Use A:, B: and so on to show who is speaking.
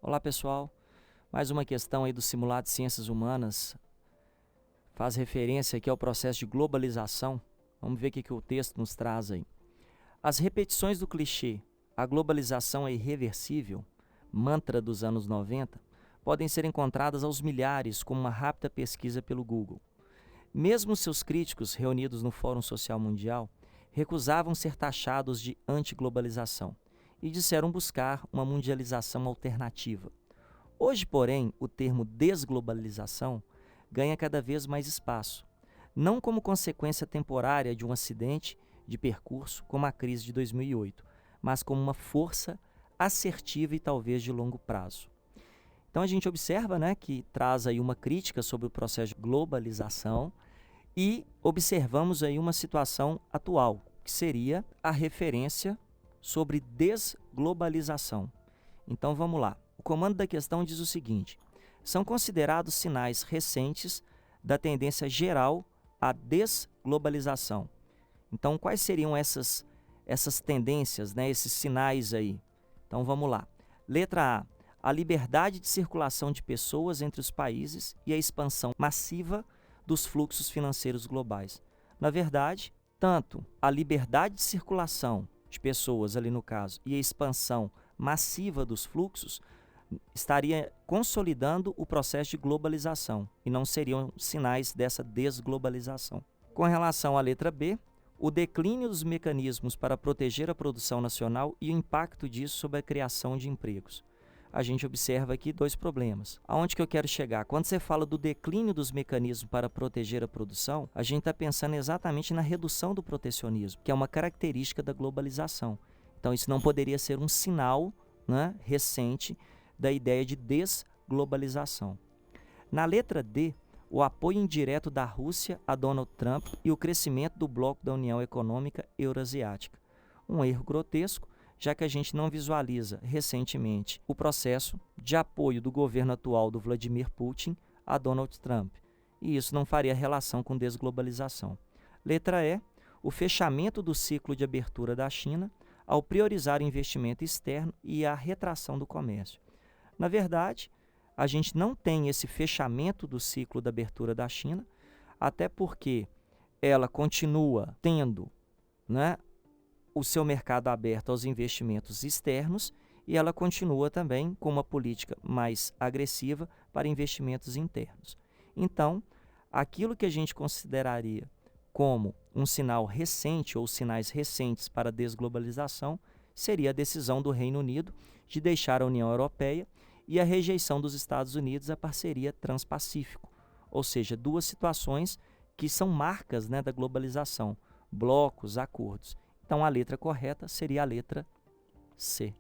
A: Olá pessoal, mais uma questão aí do simulado de ciências humanas, faz referência aqui ao processo de globalização. Vamos ver o que o texto nos traz aí. As repetições do clichê, a globalização é irreversível, mantra dos anos 90, podem ser encontradas aos milhares com uma rápida pesquisa pelo Google. Mesmo seus críticos reunidos no Fórum Social Mundial recusavam ser taxados de antiglobalização e disseram buscar uma mundialização alternativa. Hoje, porém, o termo desglobalização ganha cada vez mais espaço, não como consequência temporária de um acidente de percurso como a crise de 2008, mas como uma força assertiva e talvez de longo prazo. Então a gente observa, que traz aí uma crítica sobre o processo de globalização e observamos aí uma situação atual, que seria a referência sobre desglobalização. Então vamos lá. O comando da questão diz o seguinte: são considerados sinais recentes da tendência geral à desglobalização. Então, quais seriam essas tendências, esses sinais aí? Então, vamos lá. Letra A liberdade de circulação de pessoas entre os países e a expansão massiva dos fluxos financeiros globais. Na verdade, tanto a liberdade de circulação de pessoas, ali no caso, e a expansão massiva dos fluxos estaria consolidando o processo de globalização e não seriam sinais dessa desglobalização. Com relação à letra B, o declínio dos mecanismos para proteger a produção nacional e o impacto disso sobre a criação de empregos. A gente observa aqui dois problemas. Aonde que eu quero chegar? Quando você fala do declínio dos mecanismos para proteger a produção, a gente está pensando exatamente na redução do protecionismo, que é uma característica da globalização. Então, isso não poderia ser um sinal recente da ideia de desglobalização. Na letra D, o apoio indireto da Rússia a Donald Trump e o crescimento do bloco da União Econômica Euroasiática. Um erro grotesco, já que a gente não visualiza recentemente o processo de apoio do governo atual do Vladimir Putin a Donald Trump, e isso não faria relação com desglobalização. Letra E, o fechamento do ciclo de abertura da China ao priorizar o investimento externo e a retração do comércio. Na verdade, a gente não tem esse fechamento do ciclo da abertura da China, até porque ela continua tendo o seu mercado aberto aos investimentos externos e ela continua também com uma política mais agressiva para investimentos internos. Então, aquilo que a gente consideraria como um sinal recente ou sinais recentes para a desglobalização seria a decisão do Reino Unido de deixar a União Europeia e a rejeição dos Estados Unidos à parceria Transpacífico, ou seja, duas situações que são marcas da globalização, blocos, acordos. Então, a letra correta seria a letra C.